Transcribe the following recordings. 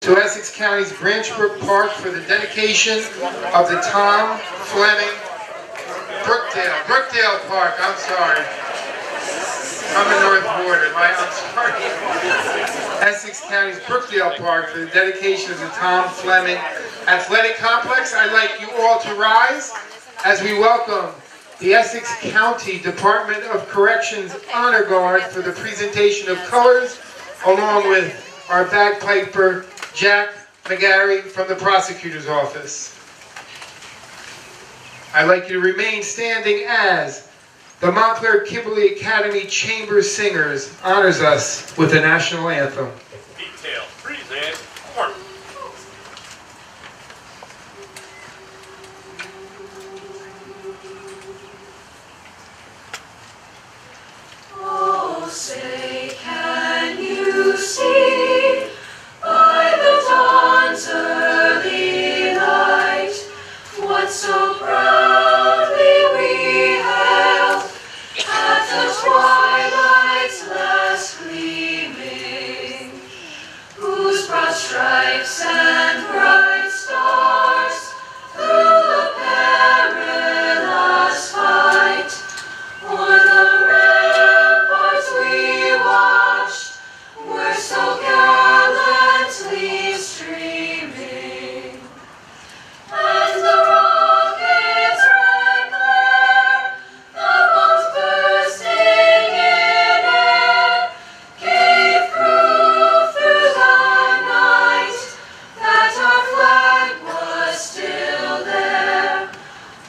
to Essex County's Branchbrook Park for the dedication of the Tom Fleming Brookdale Park. I'm sorry. I'm in North Border. I'm sorry. Essex County's Brookdale Park for the dedication of the Tom Fleming Athletic Complex. I'd like you all to rise as we welcome the Essex County Department of Corrections Honor Guard for the presentation of colors, along with our bagpiper, Jack McGarry from the prosecutor's office. I'd like you to remain standing as the Montclair Kimberly Academy Chamber Singers honors us with the national anthem. Detail, present, mark. Oh, say, can you see by the dawn's early light what so proudly we hailed at the twilight's last gleaming, whose broad stripes and bright stars through the perilous fight o'er the ramparts we watched were so gallantly streaming, and the rocket's red glare, the bombs bursting in air, gave proof through the night that our flag was still there.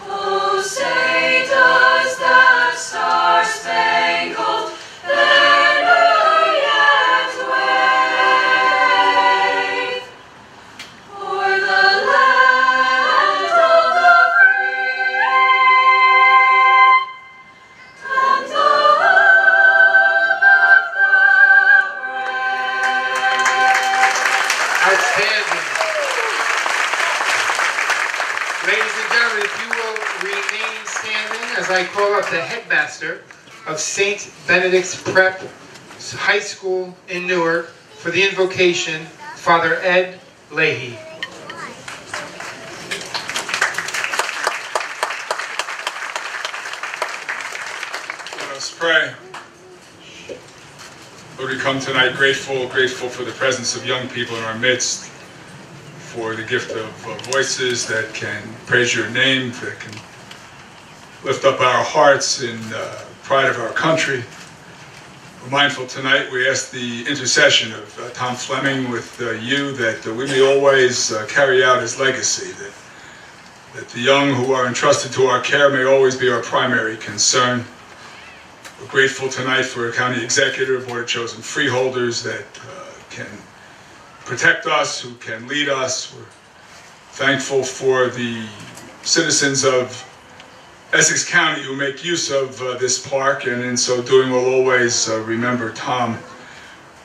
Oh, say does that star-spangled banner yet wave o'er the land of the free and the home of the brave? Outstanding. Ladies and gentlemen, if you will remain standing as I call up the headmaster of St. Benedict's Prep High School in Newark for the invocation, Father Ed Leahy. Let us pray. Lord, we come tonight grateful for the presence of young people in our midst, for the gift of voices that can praise your name, that can lift up our hearts in pride of our country. We're mindful tonight, we ask the intercession of Tom Fleming with you, that we may always carry out his legacy, that the young who are entrusted to our care may always be our primary concern. We're grateful tonight for a county executive, board of chosen freeholders that can protect us, who can lead us. We're thankful for the citizens of Essex County who make use of this park, and in so doing will always remember Tom.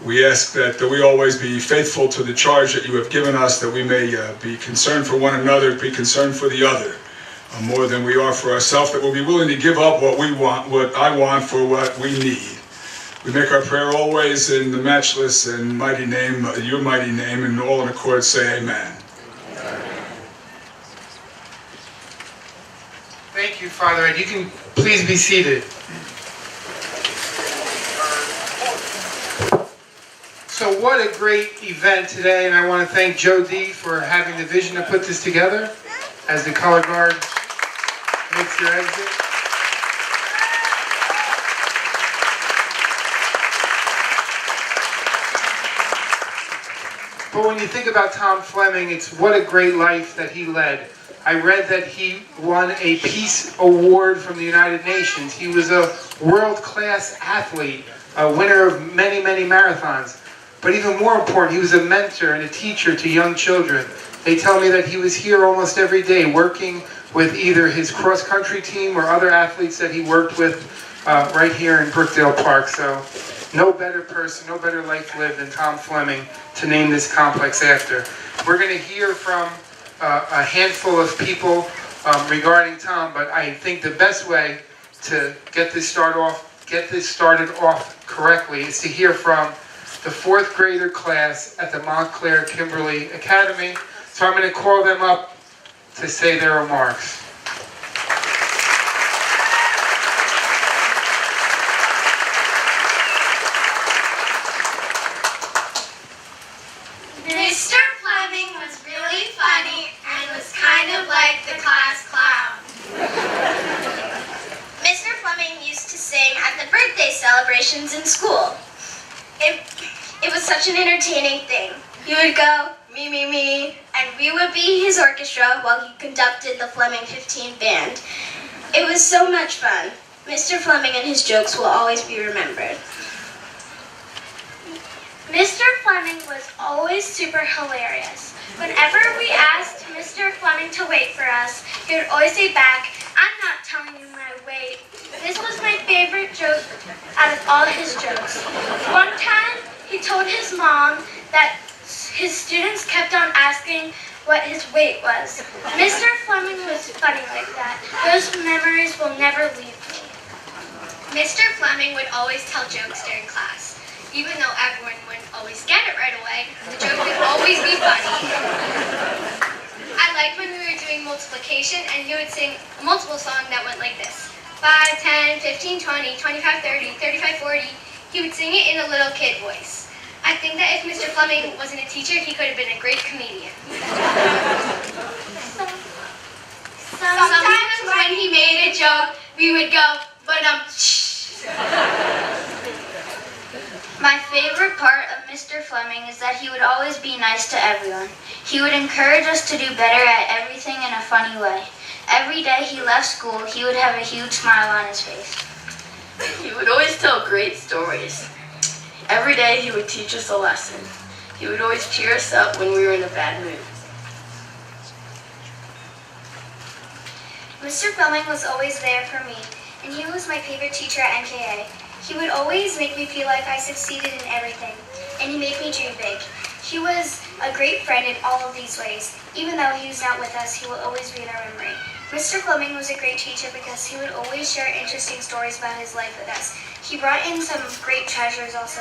We ask that we always be faithful to the charge that you have given us, that we may be concerned for one another, be concerned for the other, more than we are for ourselves, that we'll be willing to give up what we want, what I want, for what we need. We make our prayer always in the matchless and mighty name, your mighty name, and all in accord say amen. Thank you, Father Ed. You can please be seated. So what a great event today, and I want to thank Joe D for having the vision to put this together as the color guard makes their exit. But when you think about Tom Fleming, it's what a great life that he led. I read that he won a Peace Award from the United Nations. He was a world-class athlete, a winner of many, many marathons. But even more important, he was a mentor and a teacher to young children. They tell me that he was here almost every day working with either his cross-country team or other athletes that he worked with right here in Brookdale Park. So no better person, no better life lived than Tom Fleming to name this complex after. We're going to hear from a handful of people regarding Tom, but I think the best way to get this started off correctly is to hear from the 4th grader class at the Montclair Kimberly Academy. So I'm going to call them up to say their remarks. Mr. Fleming was really funny and was kind of like the class clown. Mr. Fleming used to sing at the birthday celebrations in school. It was such an entertaining thing. He would go, me, me, me, and we would be his orchestra while he conducted the Fleming 15 band. It was so much fun. Mr. Fleming and his jokes will always be remembered. Mr. Fleming was always super hilarious. Whenever we asked Mr. Fleming to wait for us, he would always say back, "I'm not telling you my weight." This was my favorite joke out of all his jokes. One time, he told his mom that his students kept on asking what his weight was. Mr. Fleming was funny like that. Those memories will never leave me. Mr. Fleming would always tell jokes during class. Even though everyone wouldn't always get it right away, the joke would always be funny. I liked when we were doing multiplication and he would sing a multiple song that went like this. 5, 10, 15, 20, 25, 30, 35, 40. He would sing it in a little kid voice. I think that if Mr. Fleming wasn't a teacher, he could have been a great comedian. Sometimes when he made a joke, we would go, but My favorite part of Mr. Fleming is that he would always be nice to everyone. He would encourage us to do better at everything in a funny way. Every day he left school, he would have a huge smile on his face. He would always tell great stories. Every day he would teach us a lesson. He would always cheer us up when we were in a bad mood. Mr. Fleming was always there for me, and he was my favorite teacher at MKA. He would always make me feel like I succeeded in everything, and he made me dream big. He was a great friend in all of these ways. Even though he was not with us, he will always be in our memory. Mr. Fleming was a great teacher because he would always share interesting stories about his life with us. He brought in some great treasures also.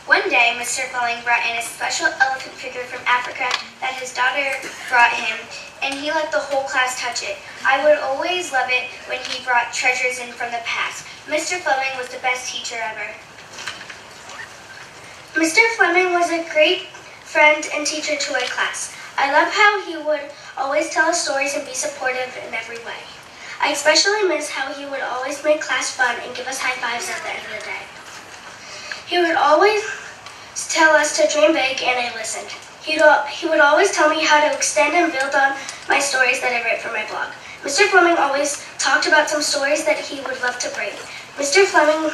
One day, Mr. Fleming brought in a special elephant figure from Africa that his daughter brought him, and he let the whole class touch it. I would always love it when he brought treasures in from the past. Mr. Fleming was the best teacher ever. Mr. Fleming was a great friend and teacher to our class. I love how he would always tell us stories and be supportive in every way. I especially miss how he would always make class fun and give us high fives at the end of the day. He would always tell us to dream big, and I listened. He would always tell me how to extend and build on my stories that I write for my blog. Mr. Fleming always talked about some stories that he would love to bring. Mr. Fleming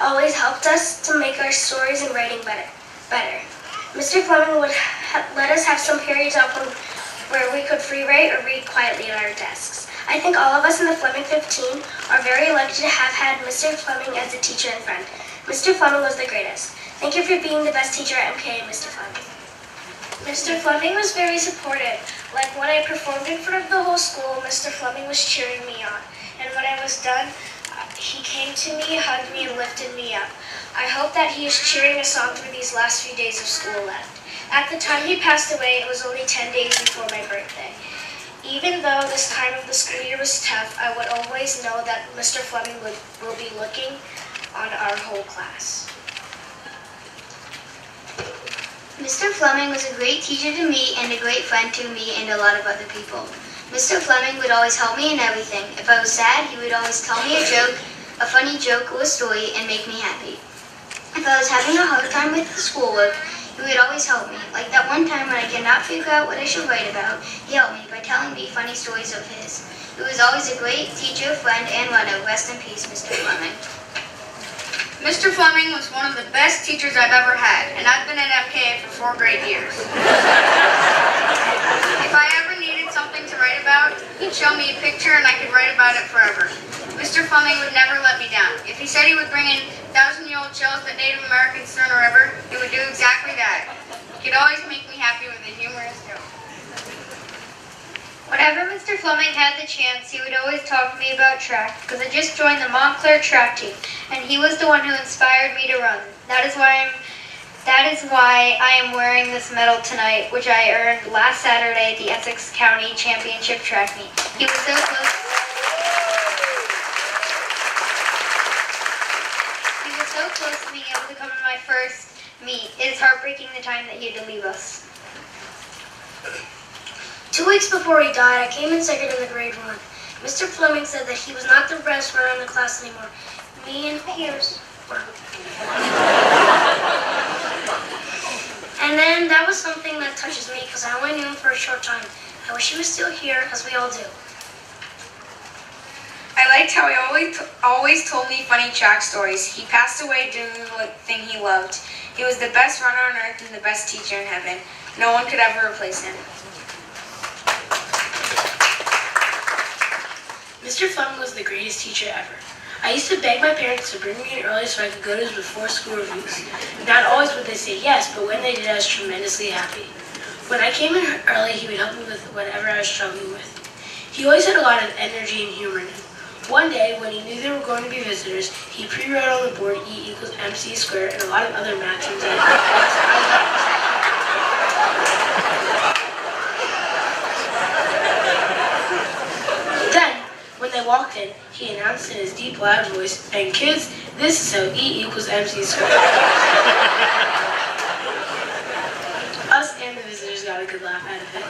always helped us to make our stories and writing better. Mr. Fleming would let us have some periods off where we could free write or read quietly at our desks. I think all of us in the Fleming 15 are very lucky to have had Mr. Fleming as a teacher and friend. Mr. Fleming was the greatest. Thank you for being the best teacher at MKA, Mr. Fleming. Mr. Fleming was very supportive. Like when I performed in front of the whole school, Mr. Fleming was cheering me on. And when I was done, he came to me, hugged me, and lifted me up. I hope that he is cheering us on through these last few days of school left. At the time he passed away, it was only 10 days before my birthday. Even though this time of the school year was tough, I would always know that Mr. Fleming will be looking on our whole class. Mr. Fleming was a great teacher to me and a great friend to me and a lot of other people. Mr. Fleming would always help me in everything. If I was sad, he would always tell me a joke, a funny joke or a story, and make me happy. If I was having a hard time with schoolwork, he would always help me. Like that one time when I could not figure out what I should write about, he helped me by telling me funny stories of his. He was always a great teacher, friend, and runner. Rest in peace, Mr. Fleming. Mr. Fleming was one of the best teachers I've ever had, and I've been at MKA for 4 great years. If I ever needed something to write about, he'd show me a picture and I could write about it forever. Mr. Fleming would never let me down. If he said he would bring in 1,000-year-old shells that Native Americans threw in a river, he would do exactly that. He could always make me happy with a humorous joke. Whenever Mr. Fleming had the chance, he would always talk to me about track, because I just joined the Montclair track team, and he was the one who inspired me to run. That is why I'm That is why I am wearing this medal tonight, which I earned last Saturday at the Essex County Championship track meet. He was so close. He was so close to being able to come to my first meet. It is heartbreaking the time that he had to leave us. 2 weeks before he died, I came in second in the grade 1. Mr. Fleming said that he was not the best runner in the class anymore. Me and Piers were. And then that was something that touches me because I only knew him for a short time. I wish he was still here, as we all do. I liked how he always told me funny track stories. He passed away doing the thing he loved. He was the best runner on earth and the best teacher in heaven. No one could ever replace him. Mr. Fleming was the greatest teacher ever. I used to beg my parents to bring me in early so I could go to his before school reviews. Not always would they say yes, but when they did, I was tremendously happy. When I came in early, he would help me with whatever I was struggling with. He always had a lot of energy and humor in him. One day, when he knew there were going to be visitors, he pre-wrote on the board E equals MC squared and a lot of other math terms. Then, when they walked in, he announced in his deep, loud voice, "And kids, this is how E equals MC squared." Us and the visitors got a good laugh out of it.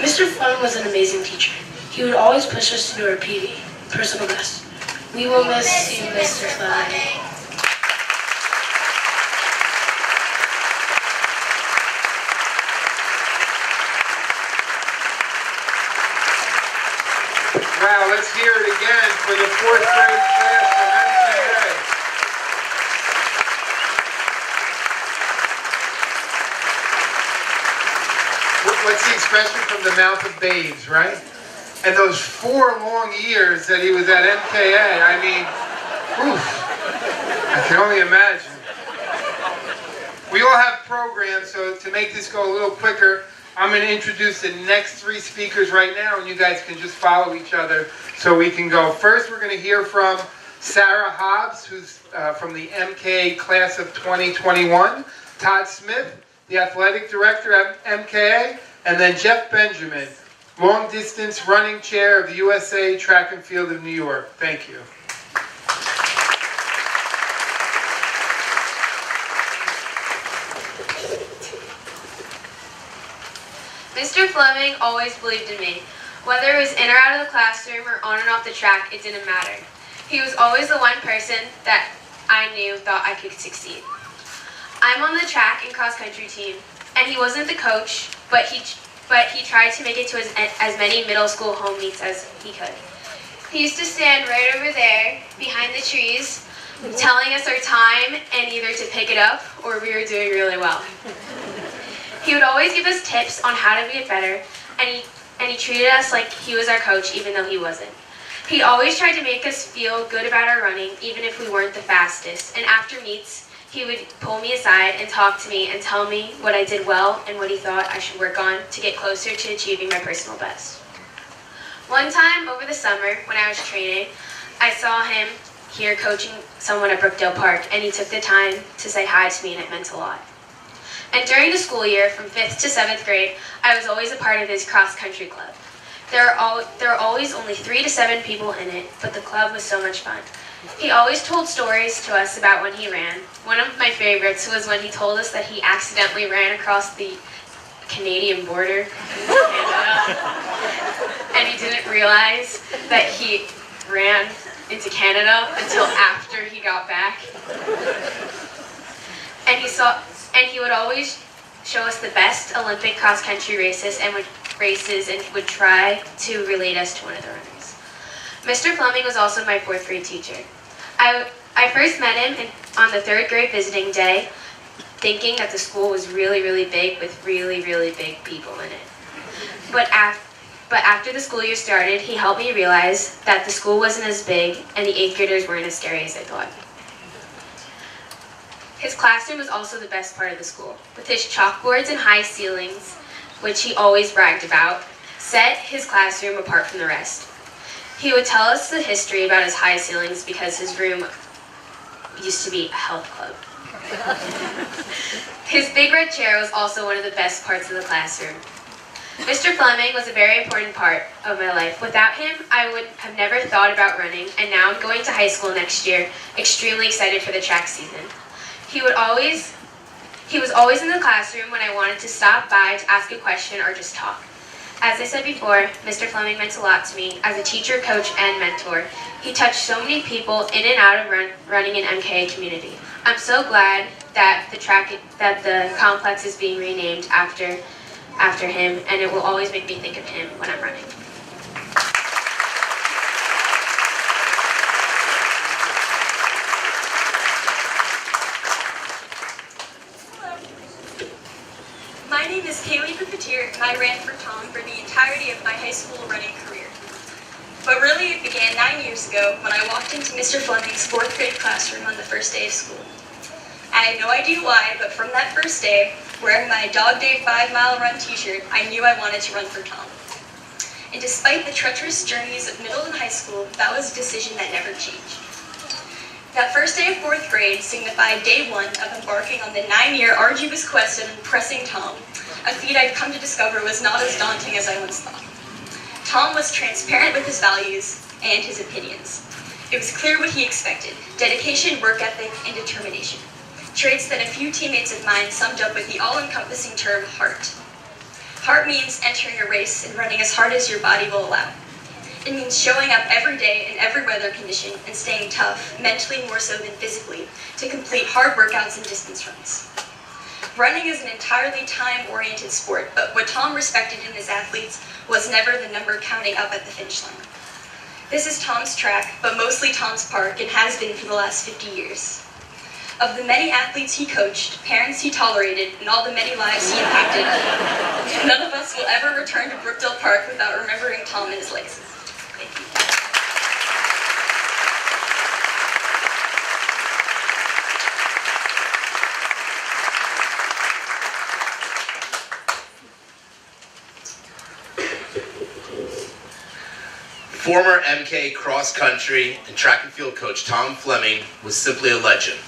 Mr. Fleming was an amazing teacher. He would always push us to do our PB, personal best. We will miss you, Mr. Fleming. Wow, let's hear it again for the 4th grade class from MKA. What's the expression? From the mouth of babes, right? And those 4 long years that he was at MKA, I mean, oof, I can only imagine. We all have programs, so to make this go a little quicker, I'm going to introduce the next 3 speakers right now, and you guys can just follow each other so we can go. First, we're going to hear from Sarah Hobbs, who's from the MKA class of 2021, Todd Smith, the athletic director at MKA, and then Jeff Benjamin, long distance running chair of the USA Track and Field of New York. Thank you. Mr. Fleming always believed in me. Whether it was in or out of the classroom or on and off the track, it didn't matter. He was always the one person that I knew thought I could succeed. I'm on the track and cross country team, and he wasn't the coach, but he tried to make it to as many middle school home meets as he could. He used to stand right over there behind the trees, telling us our time and either to pick it up or we were doing really well. He would always give us tips on how to get better, and he treated us like he was our coach even though he wasn't. He always tried to make us feel good about our running even if we weren't the fastest, and after meets, he would pull me aside and talk to me and tell me what I did well and what he thought I should work on to get closer to achieving my personal best. One time over the summer when I was training, I saw him here coaching someone at Brookdale Park, and he took the time to say hi to me, and it meant a lot. And during the school year, from 5th to 7th grade, I was always a part of his cross-country club. There were always only 3 to 7 people in it, but the club was so much fun. He always told stories to us about when he ran. One of my favorites was when he told us that he accidentally ran across the Canadian border in Canada, and he didn't realize that he ran into Canada until after he got back. And he would always show us the best Olympic cross-country races and would try to relate us to one of the runners. Mr. Fleming was also my 4th grade teacher. I first met him on the 3rd grade visiting day, thinking that the school was really, really big with really, really big people in it. But after the school year started, he helped me realize that the school wasn't as big and the 8th graders weren't as scary as I thought. His classroom was also the best part of the school, with his chalkboards and high ceilings, which he always bragged about, set his classroom apart from the rest. He would tell us the history about his high ceilings because his room used to be a health club. His big red chair was also one of the best parts of the classroom. Mr. Fleming was a very important part of my life. Without him, I would have never thought about running, and now I'm going to high school next year, extremely excited for the track season. He was always in the classroom when I wanted to stop by to ask a question or just talk. As I said before, Mr. Fleming meant a lot to me as a teacher, coach, and mentor. He touched so many people in and out of running an MKA community. I'm so glad that the complex is being renamed after him, and it will always make me think of him when I'm running. My name is Kaylee Papeteer, and I ran for Tom for the entirety of my high school running career. But really, it began 9 years ago when I walked into Mr. Fleming's 4th grade classroom on the first day of school. I had no idea why, but from that first day, wearing my Dog Day 5-mile run t-shirt, I knew I wanted to run for Tom. And despite the treacherous journeys of middle and high school, that was a decision that never changed. That first day of 4th grade signified day 1 of embarking on the 9-year arduous quest of impressing Tom, a feat I'd come to discover was not as daunting as I once thought. Tom was transparent with his values and his opinions. It was clear what he expected: dedication, work ethic, and determination. Traits that a few teammates of mine summed up with the all-encompassing term heart. Heart means entering a race and running as hard as your body will allow. It means showing up every day in every weather condition and staying tough, mentally more so than physically, to complete hard workouts and distance runs. Running is an entirely time-oriented sport, but what Tom respected in his athletes was never the number counting up at the finish line. This is Tom's track, but mostly Tom's park, and has been for the last 50 years. Of the many athletes he coached, parents he tolerated, and all the many lives he impacted, none of us will ever return to Brookdale Park without remembering Tom and his legacy. Thank you. Former MK cross-country and track and field coach Tom Fleming was simply a legend.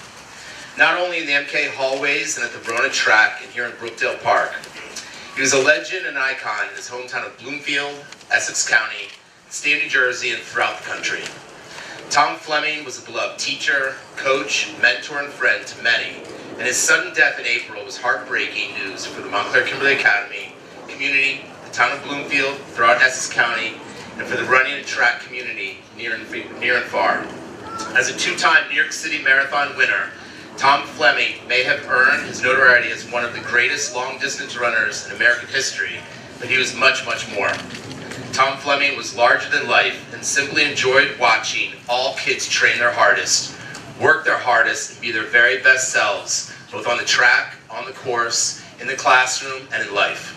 Not only in the MK hallways and at the Verona track and here in Brookdale Park. He was a legend and icon in his hometown of Bloomfield, Essex County, state of New Jersey, and throughout the country. Tom Fleming was a beloved teacher, coach, mentor, and friend to many, and his sudden death in April was heartbreaking news for the Montclair Kimberly Academy, community, the town of Bloomfield, throughout Essex County, and for the running and track community near and far. As a two-time New York City Marathon winner, Tom Fleming may have earned his notoriety as one of the greatest long-distance runners in American history, but he was much, much more. Tom Fleming was larger than life and simply enjoyed watching all kids train their hardest, work their hardest, and be their very best selves, both on the track, on the course, in the classroom, and in life.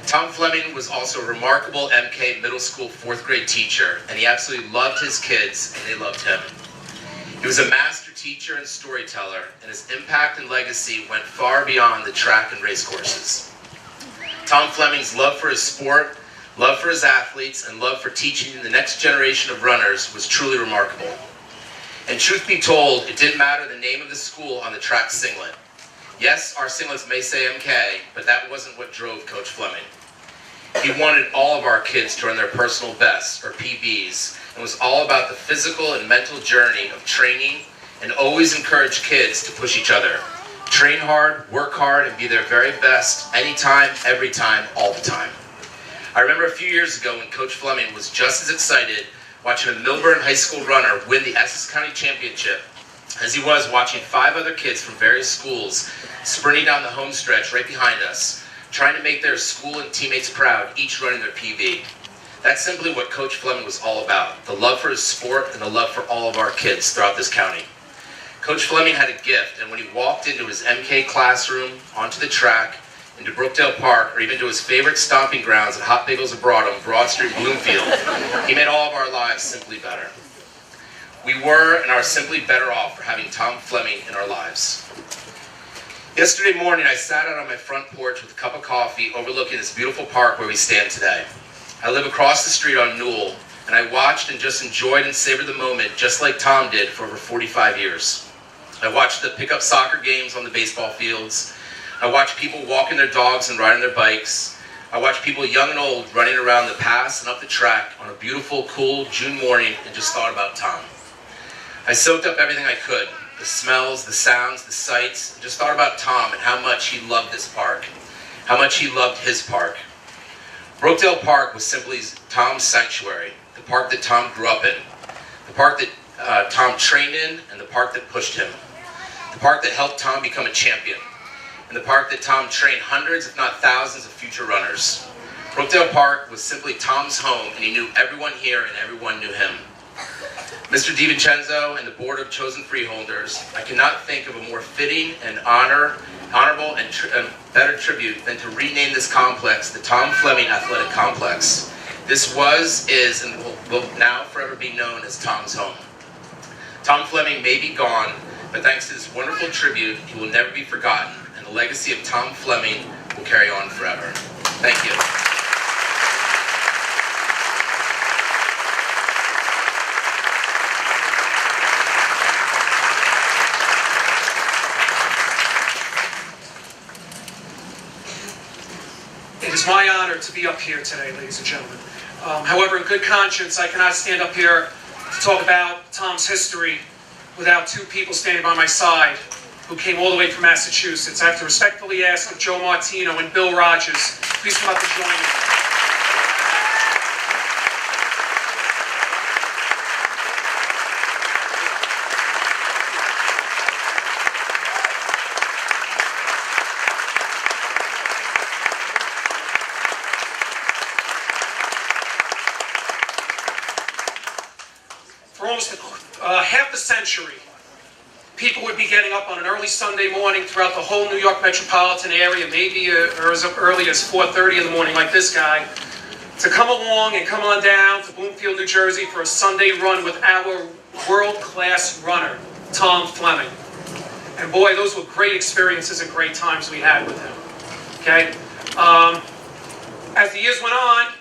Tom Fleming was also a remarkable MK middle school 4th grade teacher, and he absolutely loved his kids, and they loved him. He was a master teacher and storyteller, and his impact and legacy went far beyond the track and race courses. Tom Fleming's love for his sport, love for his athletes, and love for teaching the next generation of runners was truly remarkable. And truth be told, it didn't matter the name of the school on the track singlet. Yes, our singlets may say MK, but that wasn't what drove Coach Fleming. He wanted all of our kids to run their personal bests, or PBs, and was all about the physical and mental journey of training, and always encouraged kids to push each other. Train hard, work hard, and be their very best, anytime, every time, all the time. I remember a few years ago when Coach Fleming was just as excited watching a Milburn High School runner win the Essex County Championship as he was watching 5 other kids from various schools sprinting down the home stretch right behind us, trying to make their school and teammates proud, each running their PB. That's simply what Coach Fleming was all about, the love for his sport and the love for all of our kids throughout this county. Coach Fleming had a gift, and when he walked into his MK classroom, onto the track, into Brookdale Park, or even to his favorite stomping grounds at Hot Bagels Abroad on Broad Street, Bloomfield, he made all of our lives simply better. We were and are simply better off for having Tom Fleming in our lives. Yesterday morning, I sat out on my front porch with a cup of coffee overlooking this beautiful park where we stand today. I live across the street on Newell, and I watched and just enjoyed and savored the moment just like Tom did for over 45 years. I watched the pickup soccer games on the baseball fields. I watched people walking their dogs and riding their bikes. I watched people young and old running around the paths and up the track on a beautiful, cool June morning and just thought about Tom. I soaked up everything I could, the smells, the sounds, the sights, and just thought about Tom and how much he loved this park, how much he loved his park. Brookdale Park was simply Tom's sanctuary, the park that Tom grew up in, the park that Tom trained in, and the park that pushed him, the park that helped Tom become a champion, and the park that Tom trained hundreds, if not thousands, of future runners. Brookdale Park was simply Tom's home, and he knew everyone here and everyone knew him. Mr. DiVincenzo and the Board of Chosen Freeholders, I cannot think of a more fitting and honorable and better tribute than to rename this complex the Tom Fleming Athletic Complex. This was, is, and will now forever be known as Tom's home. Tom Fleming may be gone, but thanks to this wonderful tribute, he will never be forgotten, and the legacy of Tom Fleming will carry on forever. Thank you. It is my honor to be up here today, ladies and gentlemen. However, in good conscience, I cannot stand up here to talk about Tom's history without two people standing by my side who came all the way from Massachusetts. I have to respectfully ask if Joe Martino and Bill Rogers please come up and join me. For almost half a century, people would be getting up on an early Sunday morning throughout the whole New York metropolitan area, maybe as early as 4:30 in the morning, like this guy, to come along and come on down to Bloomfield, New Jersey for a Sunday run with our world-class runner, Tom Fleming. And boy, those were great experiences and great times we had with him. Okay? As the years went on,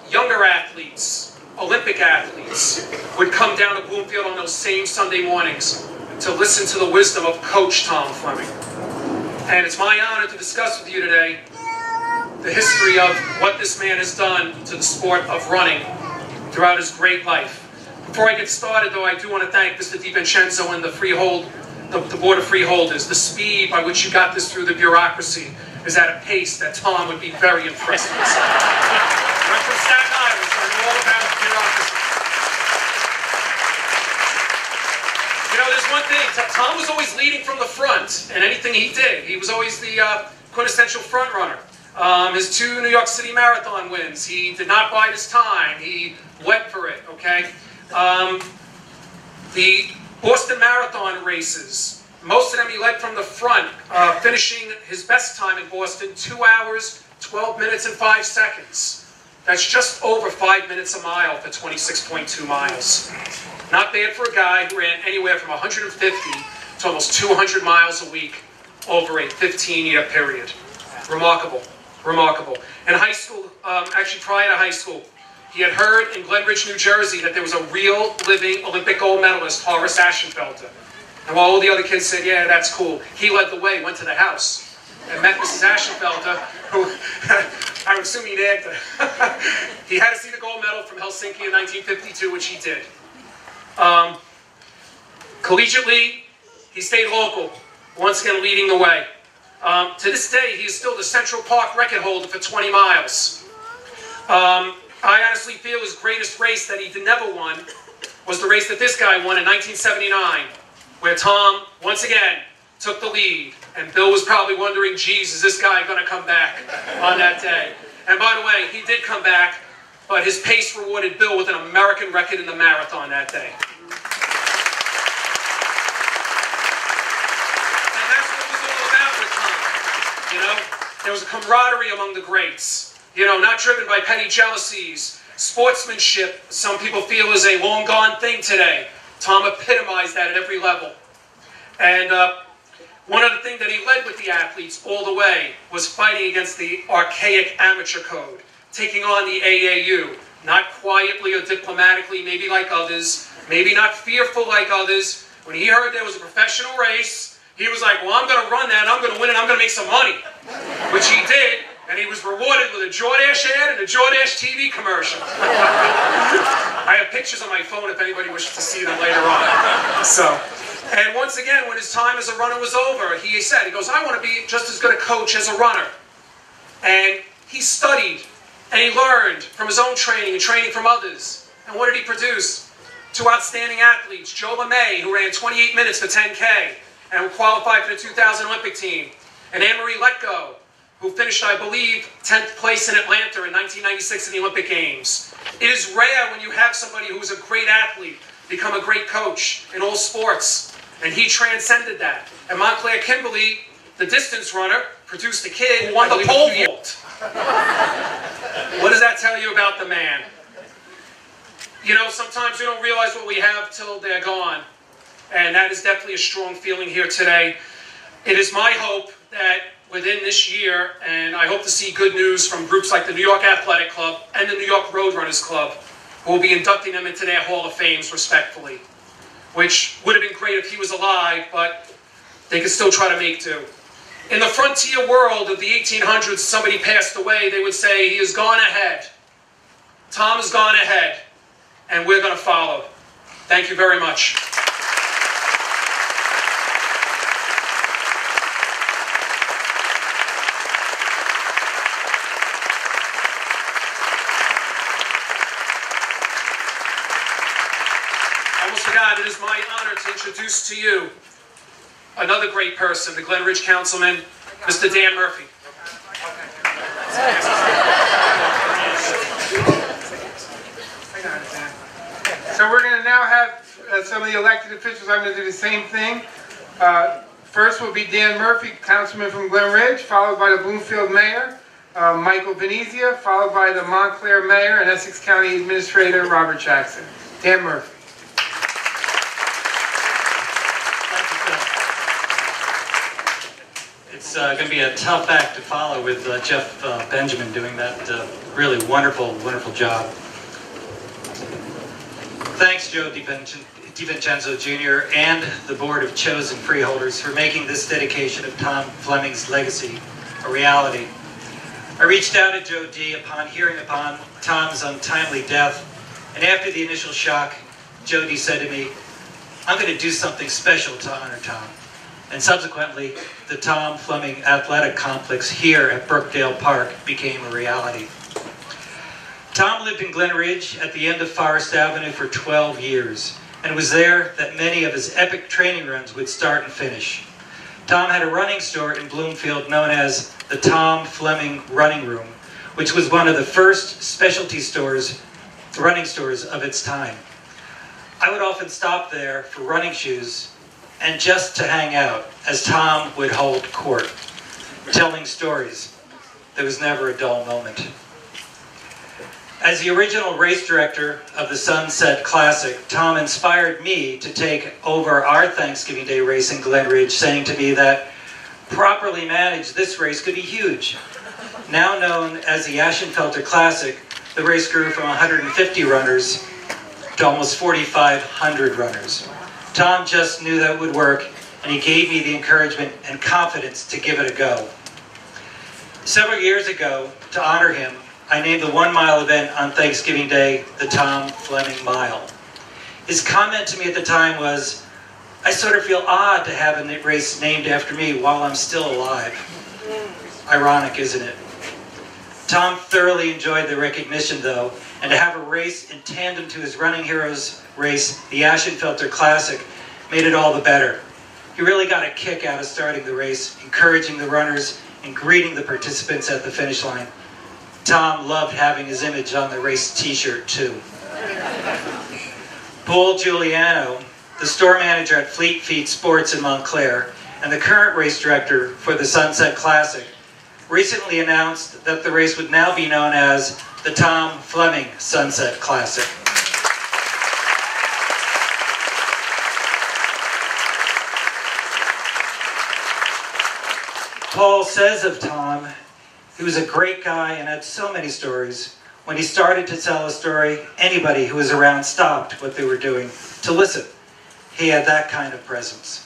younger athletes, Olympic athletes, would come down to Bloomfield on those same Sunday mornings to listen to the wisdom of Coach Tom Fleming. And it's my honor to discuss with you today the history of what this man has done to the sport of running throughout his great life. Before I get started, though, I do want to thank Mr. DiVincenzo and the Board of Freeholders. The speed by which you got this through the bureaucracy is at a pace that Tom would be very impressed with. I'm from Staten Island, so I know all about bureaucracy. You know, there's one thing. Tom was always leading from the front in anything he did. He was always the quintessential front runner. His 2 New York City Marathon wins, he did not bide his time. He went for it, okay? The Boston Marathon races, most of them he led from the front, finishing his best time in Boston, 2 hours, 12 minutes, and 5 seconds. That's just over 5 minutes a mile for 26.2 miles. Not bad for a guy who ran anywhere from 150 to almost 200 miles a week over a 15-year period. Remarkable, remarkable. In high school, actually prior to high school, he had heard in Glen Ridge, New Jersey, that there was a real living Olympic gold medalist, Horace Ashenfelter. And while all the other kids said, yeah, that's cool, he led the way, went to the house, and met Mrs. Ashenfelter, who I would assume he nagged her. He had to see the gold medal from Helsinki in 1952, which he did. Collegiately, he stayed local, once again leading the way. To this day, he is still the Central Park record holder for 20 miles. I honestly feel his greatest race that he never won was the race that this guy won in 1979, where Tom, once again, took the lead. And Bill was probably wondering, geez, is this guy going to come back on that day? And by the way, he did come back, but his pace rewarded Bill with an American record in the marathon that day. And that's what it was all about with Tom. You know, there was a camaraderie among the greats. You know, not driven by petty jealousies. Sportsmanship, some people feel, is a long-gone thing today. Tom epitomized that at every level. And one of the things that he led with the athletes all the way was fighting against the archaic amateur code, taking on the AAU, not quietly or diplomatically, maybe like others, maybe not fearful like others, when he heard there was a professional race, he was like, well, I'm going to run that, and I'm going to win it, and I'm going to make some money. Which he did, and he was rewarded with a Jordache ad and a Jordache TV commercial. I have pictures on my phone if anybody wishes to see them later on. And once again, when his time as a runner was over, he said, he goes, I want to be just as good a coach as a runner. And he studied, and he learned from his own training and training from others. And what did he produce? 2 outstanding athletes, Joe LeMay, who ran 28 minutes for 10K and qualified for the 2000 Olympic team, and Anne-Marie Letko, who finished, I believe, 10th place in Atlanta in 1996 in the Olympic Games. It is rare when you have somebody who is a great athlete become a great coach in all sports, and he transcended that. And Montclair Kimberly, the distance runner, produced a kid who won the pole vault. What does that tell you about the man? You know, sometimes we don't realize what we have till they're gone. And that is definitely a strong feeling here today. It is my hope that within this year, and I hope to see good news from groups like the New York Athletic Club and the New York Roadrunners Club, who will be inducting them into their Hall of Fames respectfully, which would have been great if he was alive, but they could still try to make do. In the frontier world of the 1800s, somebody passed away, they would say, he has gone ahead. Tom has gone ahead, and we're going to follow. Thank you very much. It is my honor to introduce to you another great person, the Glen Ridge Councilman, Mr. Dan Murphy. So we're going to now have some of the elected officials. I'm going to do the same thing. First will be Dan Murphy, Councilman from Glen Ridge, followed by the Bloomfield Mayor, Michael Venezia, followed by the Montclair Mayor and Essex County Administrator, Robert Jackson. Dan Murphy. It's going to be a tough act to follow with Jeff Benjamin doing that really wonderful, wonderful job. Thanks, Joe DiVincenzo Jr. and the Board of Chosen Freeholders for making this dedication of Tom Fleming's legacy a reality. I reached out to Joe D. upon hearing upon Tom's untimely death, and after the initial shock, Joe D. said to me, I'm going to do something special to honor Tom. And subsequently, the Tom Fleming Athletic Complex here at Brookdale Park became a reality. Tom lived in Glen Ridge at the end of Forest Avenue for 12 years, and it was there that many of his epic training runs would start and finish. Tom had a running store in Bloomfield known as the Tom Fleming Running Room, which was one of the first specialty stores, running stores of its time. I would often stop there for running shoes and just to hang out, as Tom would hold court, telling stories. There was never a dull moment. As the original race director of the Sunset Classic, Tom inspired me to take over our Thanksgiving Day race in Glen Ridge, saying to me that properly managed, this race could be huge. Now known as the Ashenfelter Classic, the race grew from 150 runners to almost 4,500 runners. Tom just knew that would work, and he gave me the encouragement and confidence to give it a go. Several years ago, to honor him, I named the 1-mile event on Thanksgiving Day the Tom Fleming Mile. His comment to me at the time was, I sort of feel odd to have a race named after me while I'm still alive. Ironic, isn't it? Tom thoroughly enjoyed the recognition, though, and to have a race in tandem to his Running Heroes race, the Ashenfelter Classic, made it all the better. He really got a kick out of starting the race, encouraging the runners and greeting the participants at the finish line. Tom loved having his image on the race t-shirt, too. Paul Giuliano, the store manager at Fleet Feet Sports in Montclair and the current race director for the Sunset Classic, recently announced that the race would now be known as the Tom Fleming Sunset Classic. Paul says of Tom, he was a great guy and had so many stories. When he started to tell a story, anybody who was around stopped what they were doing to listen. he had that kind of presence.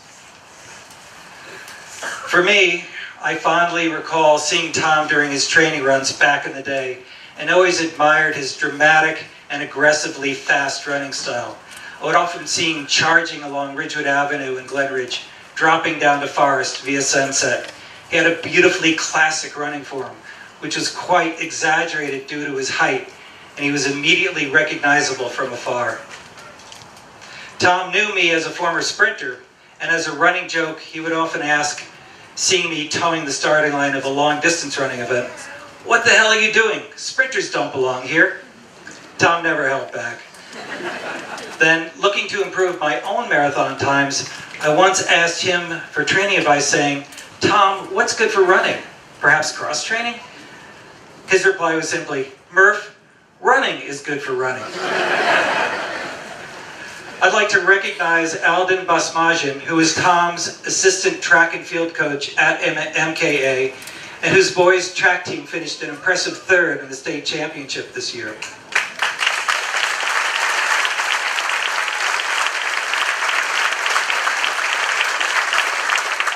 For me, I fondly recall seeing Tom during his training runs back in the day and always admired his dramatic and aggressively fast running style. I would often see him charging along Ridgewood Avenue in Glenridge, dropping down to Forest via Sunset. He had a beautifully classic running form, which was quite exaggerated due to his height, and he was immediately recognizable from afar. Tom knew me as a former sprinter, and as a running joke, he would often ask, seeing me towing the starting line of a long-distance running event, "What the hell are you doing? Sprinters don't belong here." Tom never held back. Then, looking to improve my own marathon times, I once asked him for training advice saying, "Tom, what's good for running? Perhaps cross-training?" His reply was simply, "Murph, running is good for running." I'd like to recognize Alden Basmajian, who is Tom's assistant track and field coach at MKA, and whose boys' track team finished an impressive third in the state championship this year.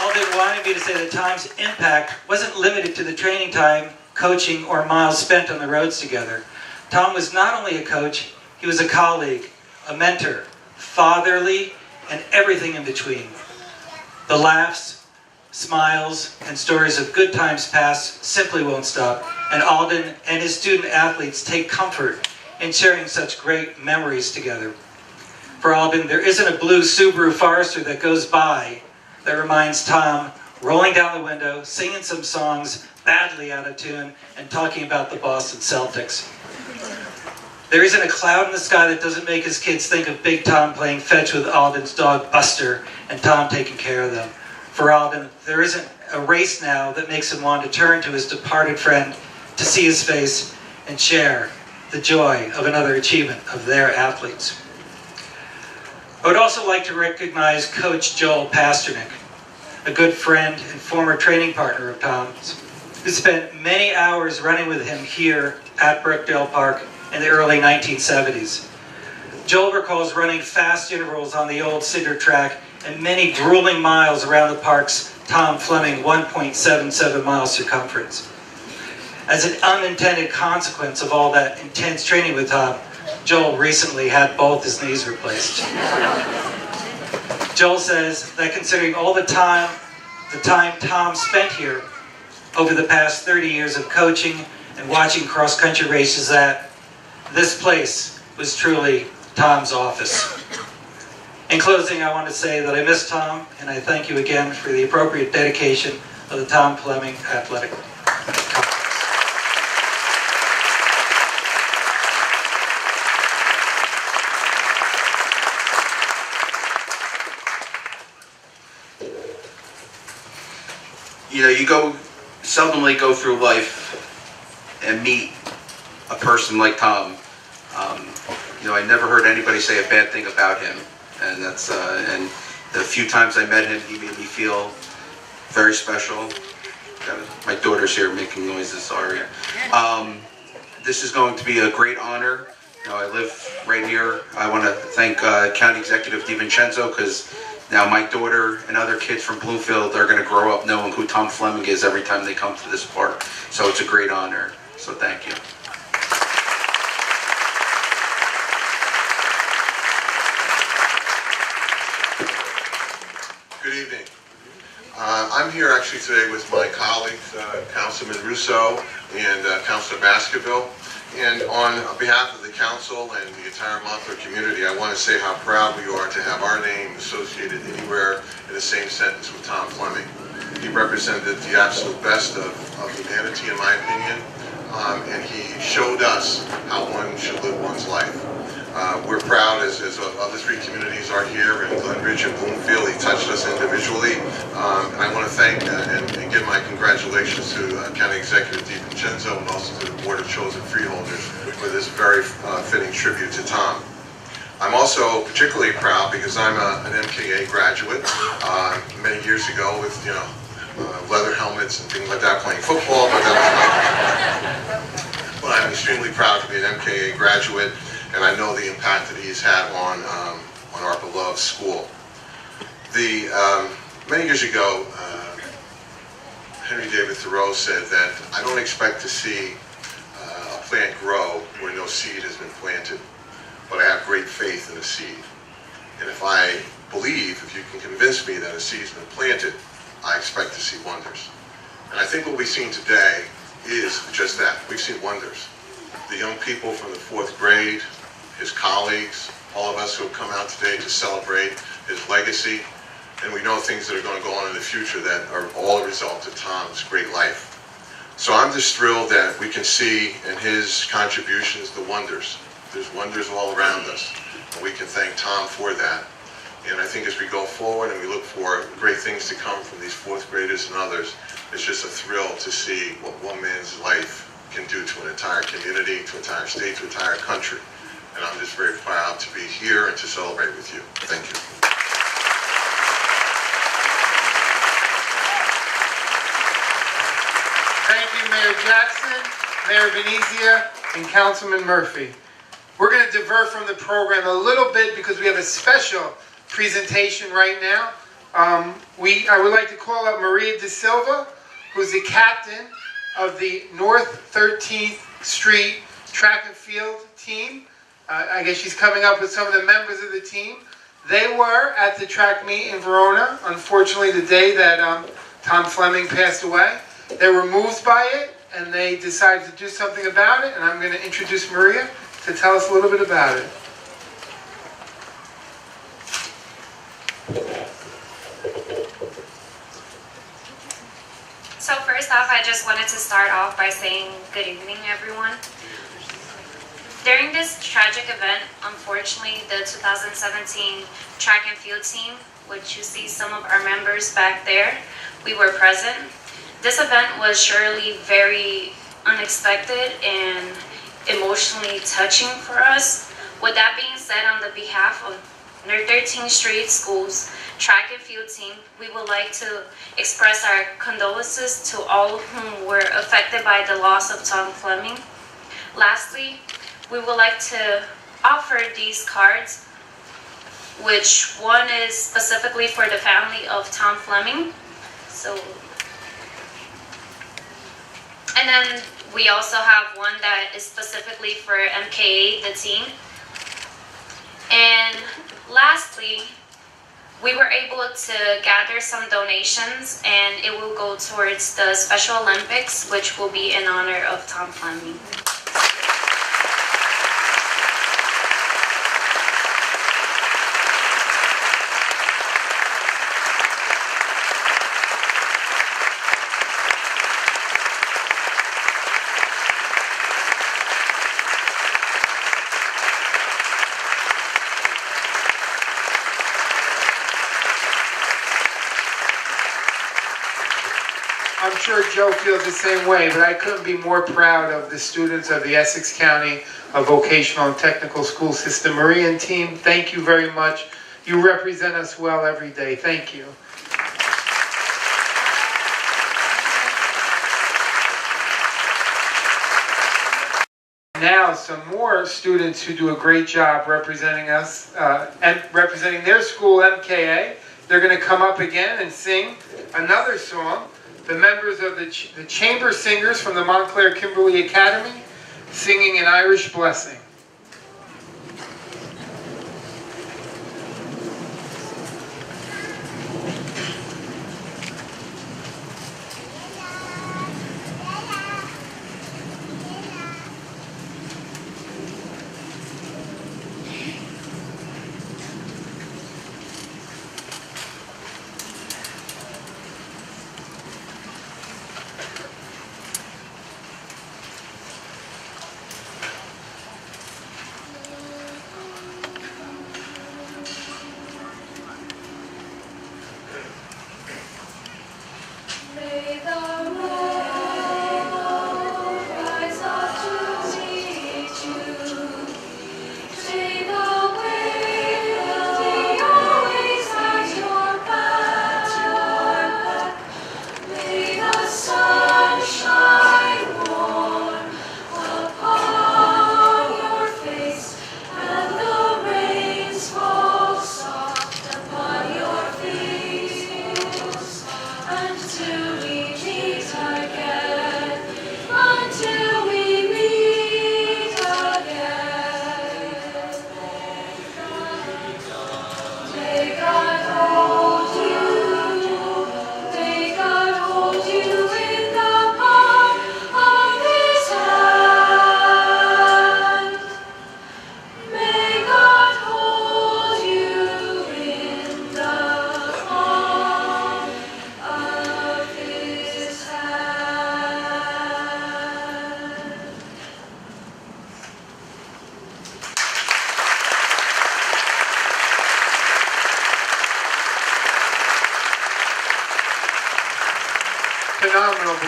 Alden wanted me to say that Tom's impact wasn't limited to the training time, coaching, or miles spent on the roads together. Tom was not only a coach, he was a colleague, a mentor, fatherly, and everything in between. The laughs, smiles, and stories of good times past simply won't stop, and Alden and his student athletes take comfort in sharing such great memories together. For Alden, there isn't a blue Subaru Forester that goes by that reminds Tom rolling down the window, singing some songs badly out of tune, and talking about the Boston Celtics. There isn't a cloud in the sky that doesn't make his kids think of Big Tom playing fetch with Alden's dog Buster and Tom taking care of them. For Alden, there isn't a race now that makes him want to turn to his departed friend to see his face and share the joy of another achievement of their athletes. I would also like to recognize Coach Joel Pasternak, a good friend and former training partner of Tom's, who spent many hours running with him here at Brookdale Park in the early 1970s. Joel recalls running fast intervals on the old cinder track and many grueling miles around the park's Tom Fleming 1.77 mile circumference. As an unintended consequence of all that intense training with Tom, Joel recently had both his knees replaced. Joel says that considering all the time Tom spent here over the past 30 years of coaching and watching cross-country races, that this place was truly Tom's office. In closing, I want to say that I miss Tom, and I thank you again for the appropriate dedication of the Tom Fleming Athletic Complex. You know, you seldomly go through life and meet a person like Tom. You know, I never heard anybody say a bad thing about him, and that's and the few times I met him, he made me feel very special. My daughter's here making noises. Sorry. This is going to be a great honor. You know, I live right here. I want to thank County Executive DiVincenzo, because now my daughter and other kids from Bloomfield are going to grow up knowing who Tom Fleming is every time they come to this park. So it's a great honor. So thank you. Good evening. I'm here actually today with my colleagues, Councilman Russo and Councilor Baskerville. And on behalf of the council and the entire Montclair community, I want to say how proud we are to have our name associated anywhere in the same sentence with Tom Fleming. He represented the absolute best of humanity, in my opinion, and he showed us how one should live one's life. We're proud, as other three communities are here in Glenridge and Bloomfield. He touched us individually. And I want to thank and give my congratulations to County Executive DiVincenzo and also to the Board of Chosen Freeholders for this very fitting tribute to Tom. I'm also particularly proud because I'm an MKA graduate many years ago with, you know, leather helmets and things like that, playing football, but I'm extremely proud to be an MKA graduate, and I know the impact that he's had on our beloved school. Many years ago, Henry David Thoreau said that I don't expect to see a plant grow where no seed has been planted, but I have great faith in a seed. And if I believe, if you can convince me that a seed's been planted, I expect to see wonders. And I think what we've seen today is just that. We've seen wonders. The young people from the 4th grade, his colleagues, all of us who have come out today to celebrate his legacy, and we know things that are going to go on in the future that are all a result of Tom's great life. So I'm just thrilled that we can see in his contributions the wonders. There's wonders all around us, and we can thank Tom for that. And I think as we go forward and we look for great things to come from these 4th graders and others, it's just a thrill to see what one man's life can do to an entire community, to an entire state, to an entire country. And I'm just very proud to be here and to celebrate with you. Thank you. Thank you, Mayor Jackson, Mayor Venezia, and Councilman Murphy. We're going to divert from the program a little bit because we have a special presentation right now. I would like to call up Maria De Silva, who's the captain of the North 13th Street track and field team. I guess she's coming up with some of the members of the team. They were at the track meet in Verona, unfortunately the day that Tom Fleming passed away. They were moved by it, and they decided to do something about it, and I'm going to introduce Maria to tell us a little bit about it. So first off, I just wanted to start off by saying good evening, everyone. During this tragic event, unfortunately, the 2017 track and field team, which you see some of our members back there, we were present. This event was surely very unexpected and emotionally touching for us. With that being said, on the behalf of North 13th Street School's track and field team, we would like to express our condolences to all whom were affected by the loss of Tom Fleming. Lastly, we would like to offer these cards, which one is specifically for the family of Tom Fleming. And then we also have one that is specifically for MKA, the team. And lastly, we were able to gather some donations, and it will go towards the Special Olympics, which will be in honor of Tom Fleming. I'm sure Joe feels the same way, but I couldn't be more proud of the students of the Essex County Vocational and Technical School System. Maria and team, thank you very much. You represent us well every day. Thank you. Now, some more students who do a great job representing us and representing their school, MKA. They're going to come up again and sing another song. The members of the chamber singers from the Montclair Kimberly Academy singing an Irish Blessing.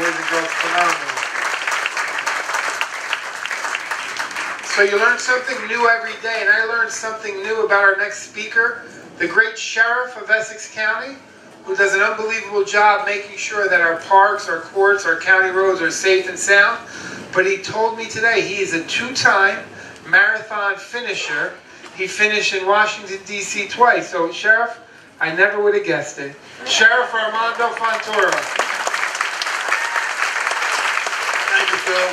boys and girls, phenomenal. So you learn something new every day, and I learned something new about our next speaker, the great sheriff of Essex County, who does an unbelievable job making sure that our parks, our courts, our county roads are safe and sound. But he told me today he is a two-time marathon finisher. He finished in Washington, D.C. twice. So, Sheriff, I never would have guessed it. Sheriff Armando Fontoura. Thank you, Phil.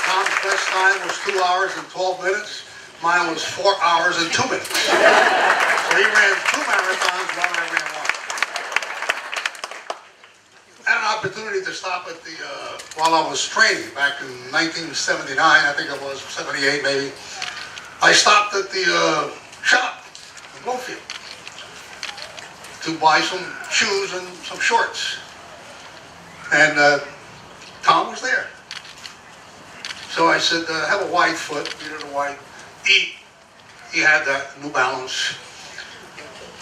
Tom's best time was 2 hours and 12 minutes. Mine was 4 hours and 2 minutes. So he ran 2 marathons while I ran one. I had an opportunity to stop at the, while I was training back in 1979, I think it was, 78 maybe. I stopped at the shop in Bloomfield to buy some shoes and some shorts. And Tom was there. So I said, have a wide foot, you know, wide. He had that New Balance.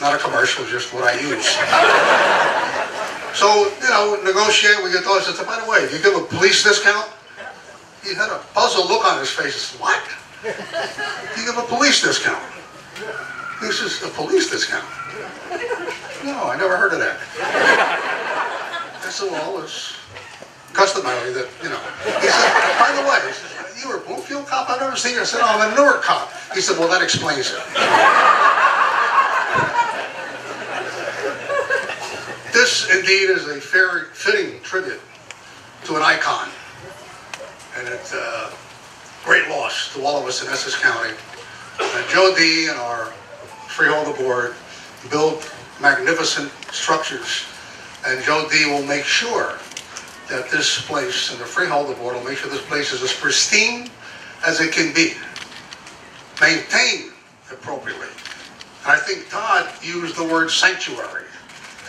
Not a commercial, just what I use. So, you know, negotiate, we get those. I said, by the way, do you give a police discount? He had a puzzled look on his face. He said, what? You give a police discount? He says, a police discount? No, I never heard of that. I said, well, it's customary that, you know. He said, by the way, he said, you were a Bloomfield cop? I've never seen you. I said, oh, I'm a Newark cop. He said, well, that explains it. This, indeed, is a very fitting tribute to an icon. And it's a great loss to all of us in Essex County. And Joe D. and our Freeholder Board build magnificent structures. And Joe D. will make sure that this place, and the Freeholder Board will make sure this place is as pristine as it can be. Maintained appropriately. And I think Todd used the word sanctuary.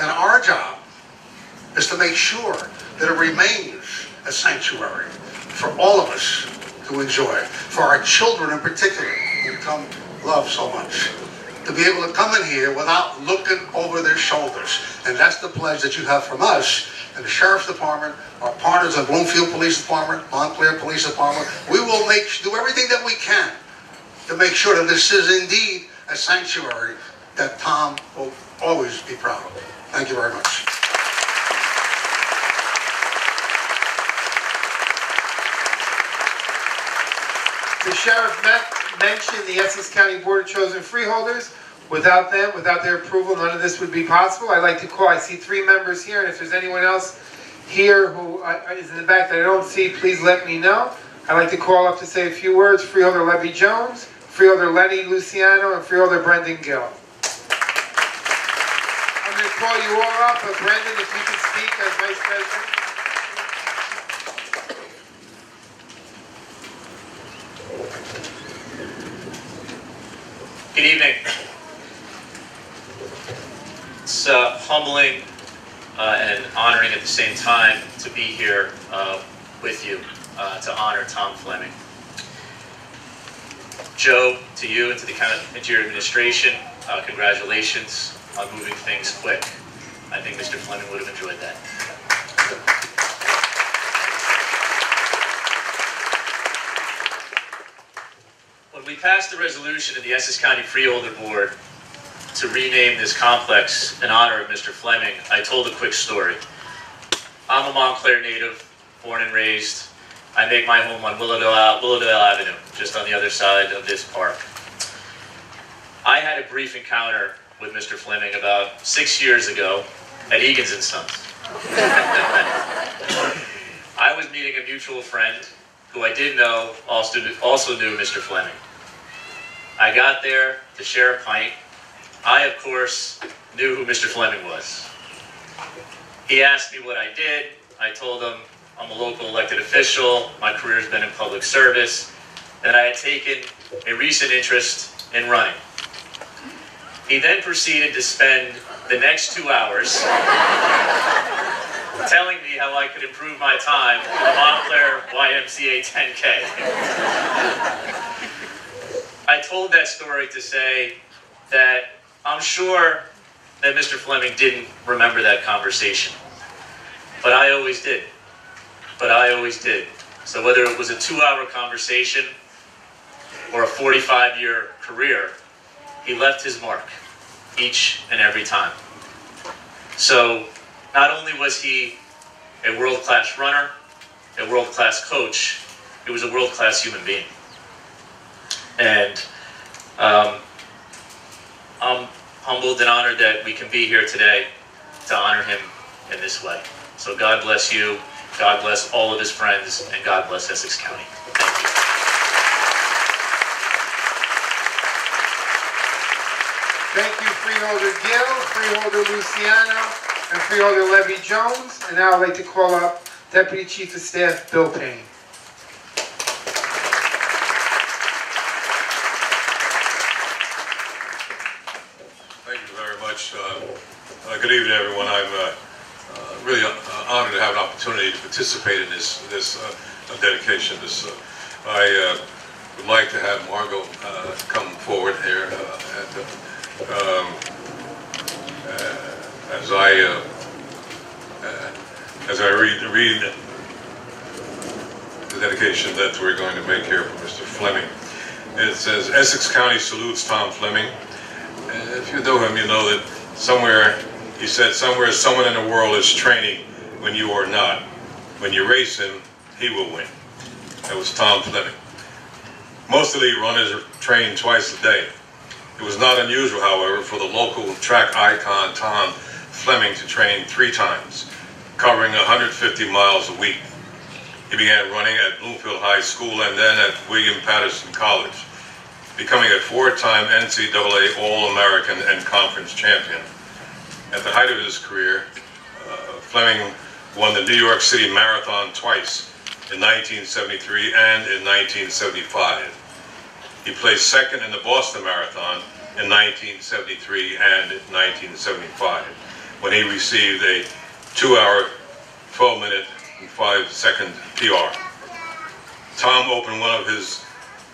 And our job is to make sure that it remains a sanctuary for all of us to enjoy, for our children in particular, who come love so much, to be able to come in here without looking over their shoulders. And that's the pledge that you have from us and the Sheriff's Department, our partners in Bloomfield Police Department, Montclair Police Department. We will do everything that we can to make sure that this is indeed a sanctuary that Tom will always be proud of. Thank you very much. The Sheriff mentioned the Essex County Board of Chosen Freeholders. Without them, without their approval, none of this would be possible. I'd like to call, I see 3 members here, and if there's anyone else here who is in the back that I don't see, please let me know. I'd like to call up to say a few words. Freeholder Levy Jones, Freeholder Lenny Luciano, and Freeholder Brendan Gill. I'm going to call you all up, but Brendan, if you can speak as Vice President. Good evening. It's humbling and honoring at the same time to be here with you to honor Tom Fleming. Joe, to you and to the your administration, congratulations on moving things quick. I think Mr. Fleming would have enjoyed that. When we passed the resolution of the Essex County Freeholder Board to rename this complex in honor of Mr. Fleming, I told a quick story. I'm a Montclair native, born and raised. I make my home on Willowdale Avenue, just on the other side of this park. I had a brief encounter with Mr. Fleming about 6 years ago at Egan's & Sons. I was meeting a mutual friend who I did know also knew Mr. Fleming. I got there to share a pint. I, of course, knew who Mr. Fleming was. He asked me what I did. I told him I'm a local elected official, my career's been in public service, that I had taken a recent interest in running. He then proceeded to spend the next 2 hours telling me how I could improve my time in the Montclair YMCA 10K. I told that story to say that I'm sure that Mr. Fleming didn't remember that conversation. But I always did. But I always did. So whether it was a 2-hour conversation or a 45-year career, he left his mark each and every time. So not only was he a world-class runner, a world-class coach, he was a world-class human being. And I'm humbled and honored that we can be here today to honor him in this way. So God bless you, God bless all of his friends, and God bless Essex County. Thank you. Thank you, Freeholder Gill, Freeholder Luciano, and Freeholder Levy Jones. And now I'd like to call up Deputy Chief of Staff Bill Payne. Thank you very much. Good evening, everyone. I'm really honored to have an opportunity to participate in this dedication. I would like to have Margot come forward here as I read the dedication that we're going to make here for Mr. Fleming. It says, Essex County salutes Tom Fleming. If you know him, you know that somewhere, he said, somewhere someone in the world is training when you are not. When you race him, he will win. That was Tom Fleming. Most elite runners are trained twice a day. It was not unusual, however, for the local track icon Tom Fleming to train 3 times, covering 150 miles a week. He began running at Bloomfield High School and then at William Patterson College, becoming a 4-time NCAA All-American and Conference champion. At the height of his career, Fleming won the New York City Marathon twice, in 1973 and in 1975. He placed second in the Boston Marathon in 1973 and in 1975, when he received a 2-hour, 12-minute, and 5-second PR. Tom opened one of his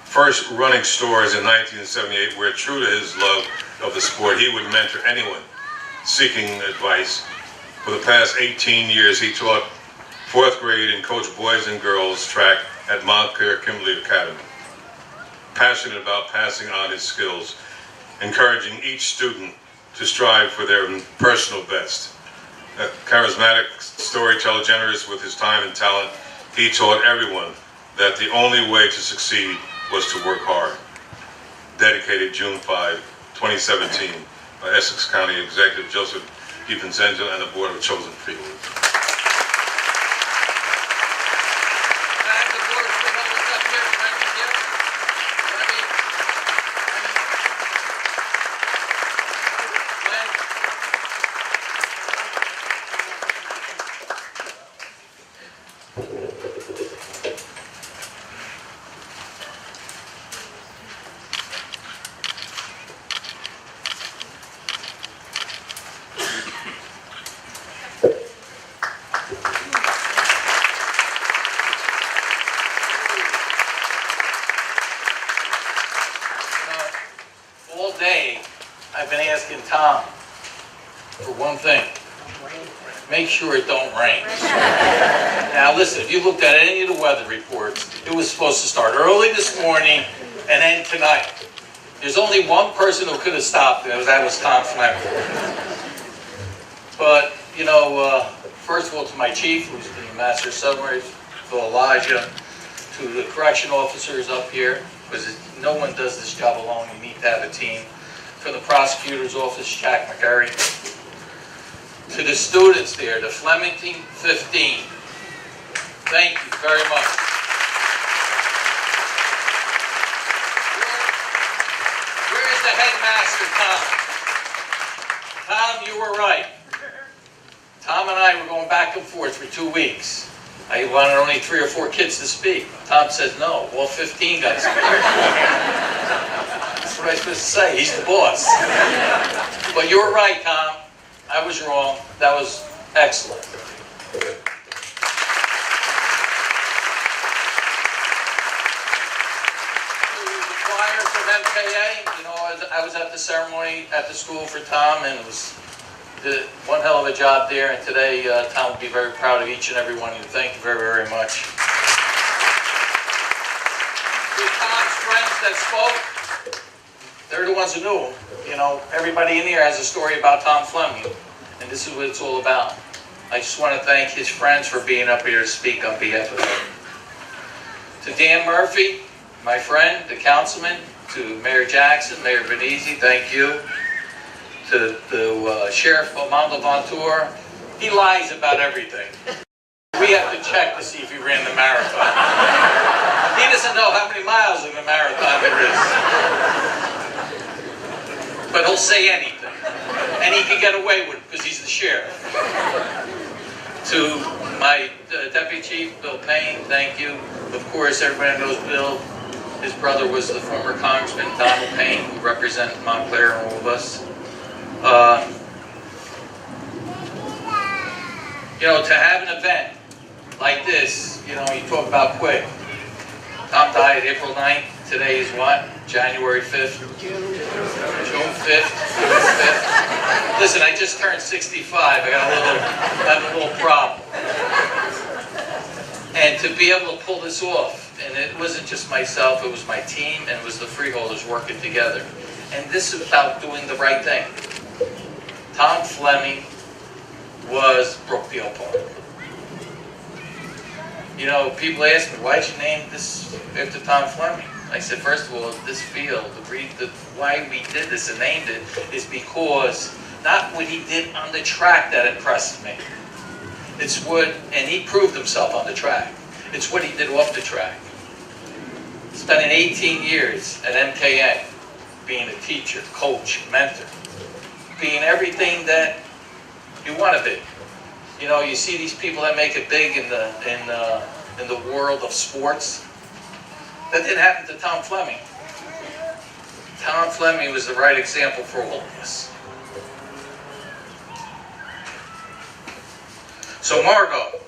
first running stores in 1978, where, true to his love of the sport, he would mentor anyone seeking advice. For the past 18 years, he taught 4th grade and coached boys and girls track at Montclair Kimberly Academy. Passionate about passing on his skills, encouraging each student to strive for their personal best. A charismatic storyteller, generous with his time and talent, he taught everyone that the only way to succeed was to work hard. Dedicated June 5, 2017, by Essex County Executive Joseph DiVincenzo and the Board of Chosen Freeholders. I've been asking Tom for one thing. Make sure it don't rain. Now listen, if you looked at any of the weather reports, it was supposed to start early this morning and end tonight. There's only one person who could have stopped it, and that was Tom Fleming. But, you know, first of all, to my chief, who's the master submarine, to Elijah, to the correction officers up here, because no one does this job alone, you need to have a team. For the prosecutor's office, Jack McGarry. To the students there, the Fleming 15. Thank you very much. Where's the headmaster, Tom? Tom, you were right. Tom and I were going back and forth for 2 weeks. I wanted only 3 or 4 kids to speak. Tom says, no, all 15 got to speak. What am I supposed to say? He's the boss. But you were right, Tom. I was wrong. That was excellent. The choir from MKA, you know, I was at the ceremony at the school for Tom, and it was did one hell of a job there, and today Tom will be very proud of each and every one of you. Thank you very, very much. To Tom's friends that spoke, they're the ones who knew him. You know, everybody in here has a story about Tom Fleming, and this is what it's all about. I just want to thank his friends for being up here to speak on behalf of him. To Dan Murphy, my friend, the councilman, to Mayor Jackson, Mayor Venezi, thank you. To Sheriff Montalvantur, he lies about everything. We have to check to see if he ran the marathon. He doesn't know how many miles in the marathon there is. But he'll say anything. And he can get away with it because he's the sheriff. To my Deputy Chief, Bill Payne, thank you. Of course, everybody knows Bill. His brother was the former Congressman Donald Payne, who represented Montclair and all of us. You know, to have an event like this, you know, you talk about quick. Tom died April 9th. Today is what? January 5th? June 5th? Listen, I just turned 65. I got a little problem. And to be able to pull this off, and it wasn't just myself, it was my team, and it was the freeholders working together. And this is about doing the right thing. Tom Fleming was Brookdale Park. You know, people ask me, why'd you name this after Tom Fleming? I said, first of all, this field, why we did this and named it is because not what he did on the track that impressed me. It's what, and he proved himself on the track. It's what he did off the track. Spending 18 years at MKA, being a teacher, coach, mentor, being everything that you want to be. You know, you see these people that make it big in the world of sports. That didn't happen to Tom Fleming. Tom Fleming was the right example for all of us. So Margot,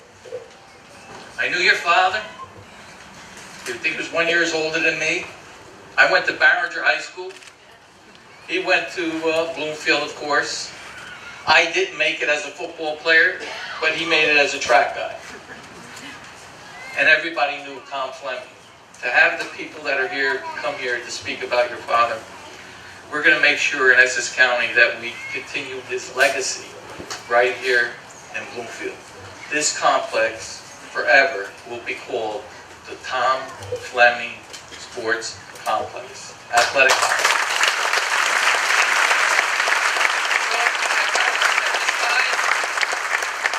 I knew your father. You think he was 1 year older than me. I went to Barringer High School. He went to Bloomfield, of course. I didn't make it as a football player, but he made it as a track guy. And everybody knew Tom Fleming. To have the people that are here come here to speak about your father, we're going to make sure in Essex County that we continue his legacy right here in Bloomfield. This complex forever will be called the Tom Fleming Sports Complex, Athletic Complex.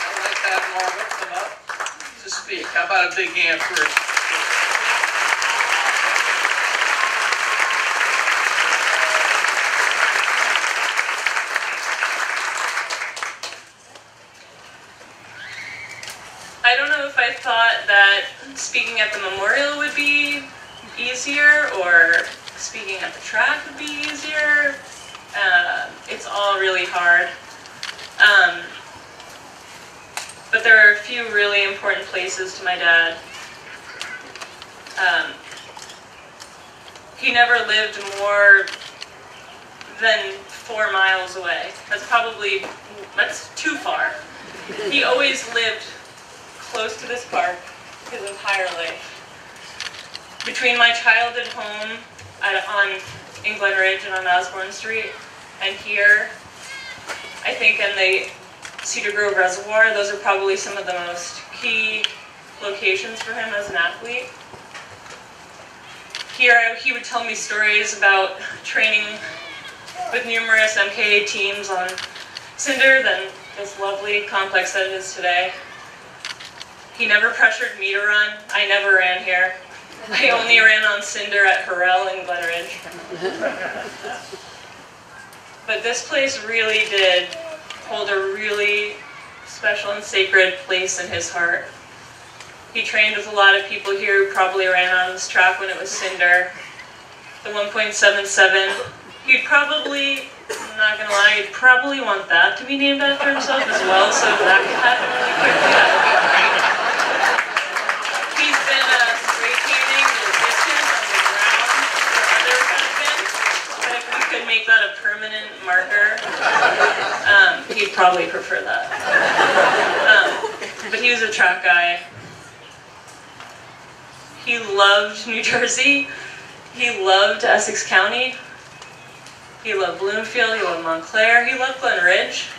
I'd like to have Margaret come up to speak. How about a big hand for her? I don't know if I thought that speaking at the memorial would be easier or speaking at the track would be easier. It's all really hard. But there are a few really important places to my dad. He never lived more than 4 miles away. That's too far. He always lived close to this park his entire life. Between my childhood home in Glen Ridge and on Osborne Street, and here, I think in the Cedar Grove Reservoir, those are probably some of the most key locations for him as an athlete. Here, he would tell me stories about training with numerous MKA teams on Cinder, then this lovely complex that it is today. He never pressured me to run. I never ran here. I only ran on Cinder at Harrell in Glen Ridge. But this place really did hold a really special and sacred place in his heart. He trained with a lot of people here who probably ran on this track when it was Cinder. The 1.77. He'd probably, I'm not gonna lie, he'd probably want that to be named after himself as well, so that could happen really quickly. He's been a spray-painting musician on the ground for others have been, but if we could make that a permanent marker, he'd probably prefer that. But he was a track guy. He loved New Jersey. He loved Essex County. He loved Bloomfield. He loved Montclair. He loved Glen Ridge.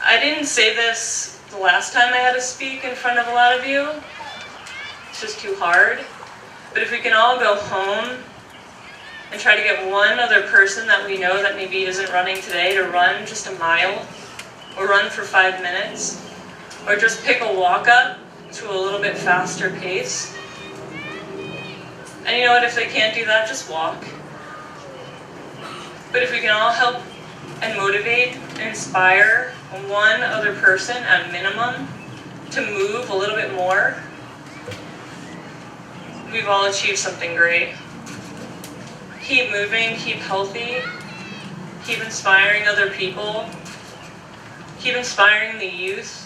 I didn't say this the last time I had to speak in front of a lot of you. It's just too hard. But if we can all go home and try to get one other person that we know that maybe isn't running today to run just a mile, or run for 5 minutes, or just pick a walk up to a little bit faster pace. And you know what, if they can't do that, just walk. But if we can all help and motivate and inspire one other person at minimum to move a little bit more, we've all achieved something great. Keep moving, keep healthy, keep inspiring other people, keep inspiring the youth.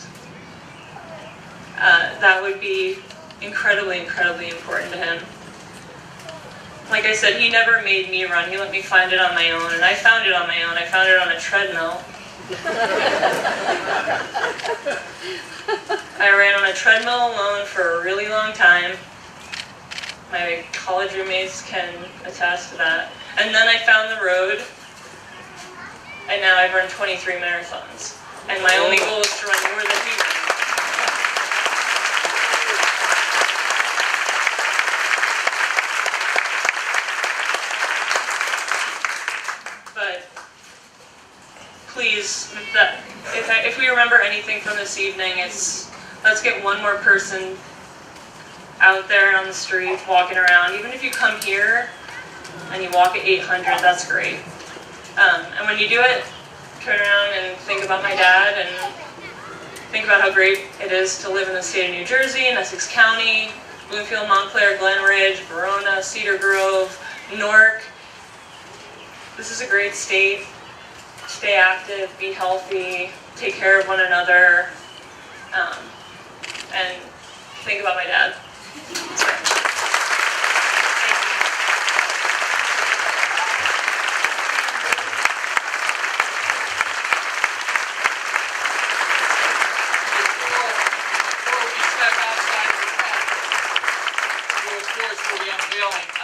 That would be incredibly, incredibly important to him. Like I said, he never made me run. He let me find it on my own, and I found it on my own. I found it on a treadmill. I ran on a treadmill alone for a really long time. My college roommates can attest to that. And then I found the road, and now I've run 23 marathons. And my only goal is to run more than he runs. But please, if we remember anything from this evening, it's let's get one more person out there on the street, walking around. Even if you come here and you walk at 800, that's great. And when you do it, turn around and think about my dad and think about how great it is to live in the state of New Jersey, in Essex County, Bloomfield, Montclair, Glen Ridge, Verona, Cedar Grove, Newark. This is a great state. Stay active, be healthy, take care of one another, and think about my dad.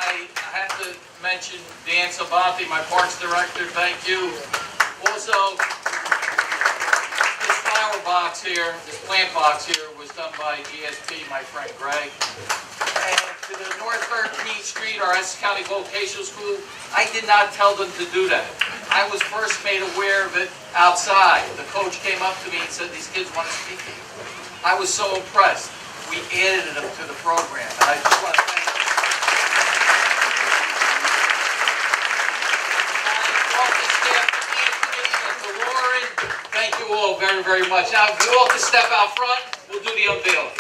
I have to mention Dan Sabathi, my parks director, thank you. Also, this flower box here, this plant box here was done by GSP, my friend Greg. And to the North 13th Street, our Essex County Vocational School, I did not tell them to do that. I was first made aware of it outside. The coach came up to me and said, these kids want to speak to you. I was so impressed. We added them to the program, and I just want to thank them. Thank you all very, very much. Now, if you all can step out front, we'll do the unveiling.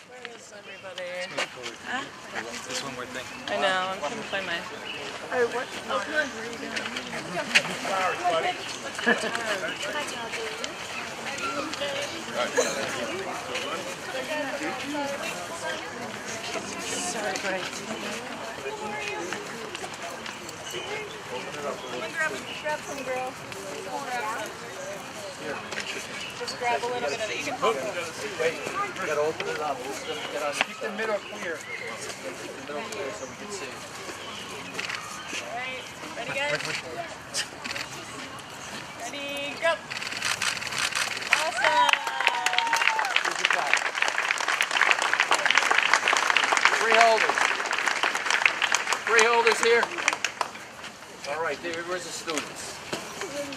Where is everybody? Huh? Just one more thing. I know, I'm trying to find my... Oh, what? Oh, come on. Where are you going? Sorry, great. Grab some, girl. Just grab a little bit of it. You can hold it. You gotta open it up. Keep the middle clear. Keep the middle clear so we can see. Alright, ready guys? Ready, go! Awesome! Three holders. Three holders here. All right, David, where's the students?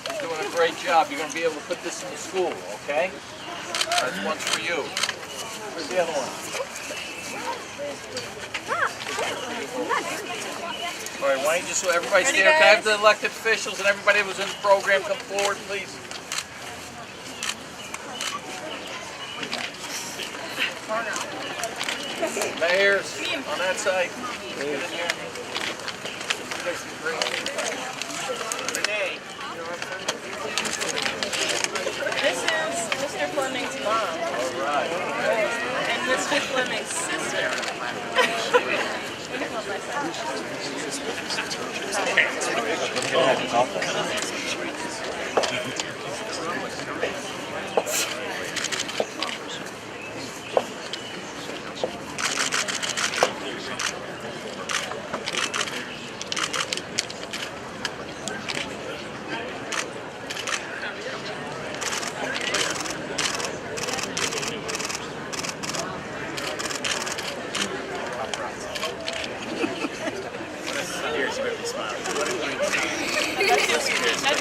You're doing a great job. You're going to be able to put this in the school, okay? That's one for you. Where's the other one? All right, why don't you just so everybody stay there? Can I have the elected officials and everybody who was in the program come forward, please? Mayors on that side. Get in here. Renee. This is Mr. Fleming's mom. All right. And Mr. Fleming's sister.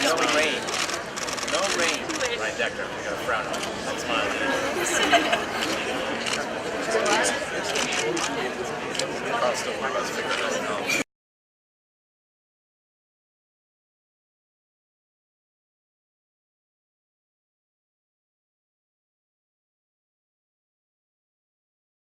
No rain. No rain. Right, Decker. We got a frown on. That's smiling. Carl's still working on figuring this out.